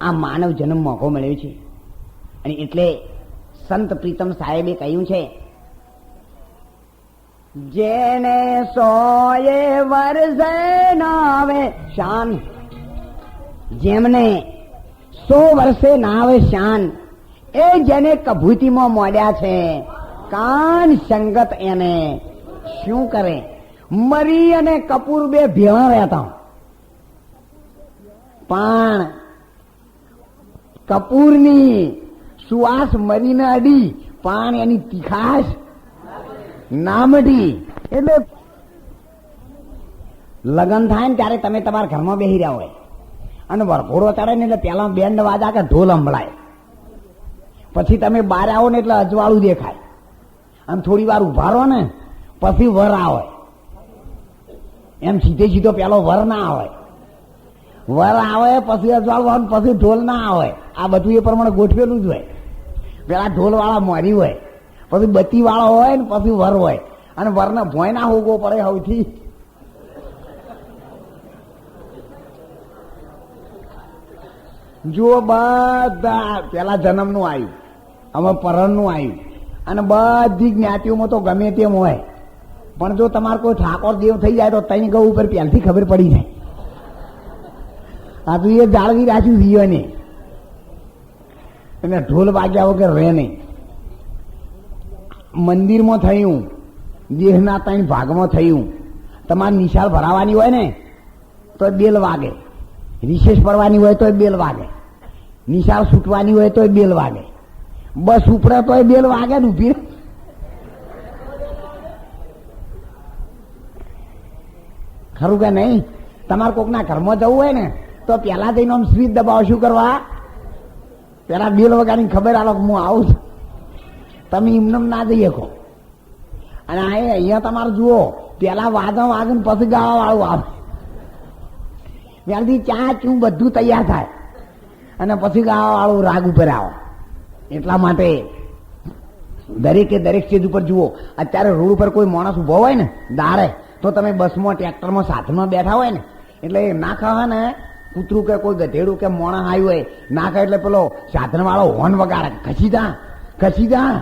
આ માનવ જન્મ મોકો મળ્યો છે. અને એટલે સંત પ્રીતમ સાહેબે કહ્યું છે, જેને સોએ વર્ષે નાવે શાન, જેમને 100 વર્ષે નાવે શાન, એ જેને કભૂતિમાં મોડ્યા છે, કાન સંગત એને શું કરે. મરી અને કપૂર બે ભેળા રહેતા, પણ કપૂરની સુવાસ મરીને અડી, પણ એની તીખાશ ના મટી. એટલે લગ્ન થાય ને ત્યારે તમે તમારા ઘરમાં બેસી રહ્યા હોય અને વરઘોડો ચડે ને એટલે પેલા બેન્ડ વાજા કે ઢોલ સંભળાય, પછી તમે બહાર આવો ને એટલે અજવાળું દેખાય, અને થોડી વાર ઉભા રહો ને પછી વર આવે. એમ સીધે સીધો પેલો વર ના આવે, વર આવે પછી અજવાળું, પછી ઢોલ ના આવે. આ બધું એ પ્રમાણે ગોઠવેલું જ હોય. પેલા ઢોલ વાળા મોરી હોય, પછી બત્તી વાળો હોય ને પછી વર હોય, અને વરને ભોય ના હોગવો પડે સૌથી. જુઓ, બધા પેલા જન્મનું આવ્યું, હવે પરણનું આવ્યું, અને બધી જ્ઞાતિઓમાં તો ગમે તેમ હોય, પણ જો તમારે કોઈ ઠાકોર દેવ થઈ જાય તો તઈ ગૌ ઉપર પહેલથી ખબર પડી જાય. આ તો એ જાળવી રાખ્યું જીવો ને, એને ઢોલ વાગ્યા વગર રહે નહીં. મંદિરમાં થયું, દેહના 3 ભાગમાં થયું. તમારે નિશાળ ભરાવાની હોય ને તો બેલ વાગે, વિશેષ પડવાની હોય તો બેલ વાગે, નિશાળ છૂટવાની હોય તો બેલ વાગે, બસ ઉપડે તો બેલ વાગે ને ઉભી. ખરું કે નહીં? તમારે કોકના ઘરમાં જવું હોય ને તો પેલા જઈને આમ સ્વીચ દબાવો. શું કરવા? પેલા બેલ વગાડીને ખબર આલો હું આવું છું. તમે એમને ના જઈ શકો. અને અહીંયા તમારે જુઓ, પેલા વાદા વાગે ને પછી ગાવા વાળું આવે. ત્યારથી ચા ચૂ બધું તૈયાર થાય અને પછી ગાવા વાળું રાગ ઉપર આવે. એટલા માટે દરેકે દરેક સ્ટેજ ઉપર જુઓ. અત્યારે રોડ ઉપર કોઈ માણસ ઉભો હોય ને દાડે, તો તમે બસમાં, ટ્રેક્ટરમાં, સાધનમાં બેઠા હોય ને એટલે ના ખાવા ને કૂતરું કે કોઈ ગધેડું કે મોણા આવ્યું હોય ના ખાય એટલે પેલો સાધન વાળો હોર્ન વગાડે, ખસી જા ખસી જા.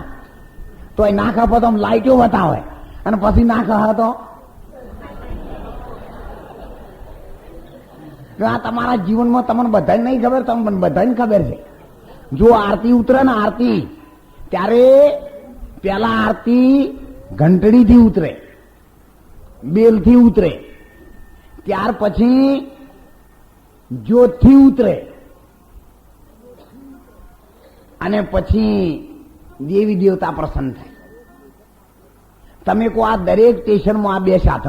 તો એ ના ખાપો તો લાઈટો બતાવે, અને પછી ના ખા તો આ તમારા જીવનમાં તમને બધાને નહીં ખબર, તમને બધાને ખબર છે. જો આરતી ઉતરે ને, આરતી ત્યારે પેલા આરતી ઘંટડીથી ઉતરે, બેલથી ઉતરે, ત્યાર પછી જ્યોતથી ઉતરે, અને પછી દેવી દેવતા પ્રસન્ન થાય. તમે કહો આ દરેક સ્ટેશનમાં આ 2 સાધન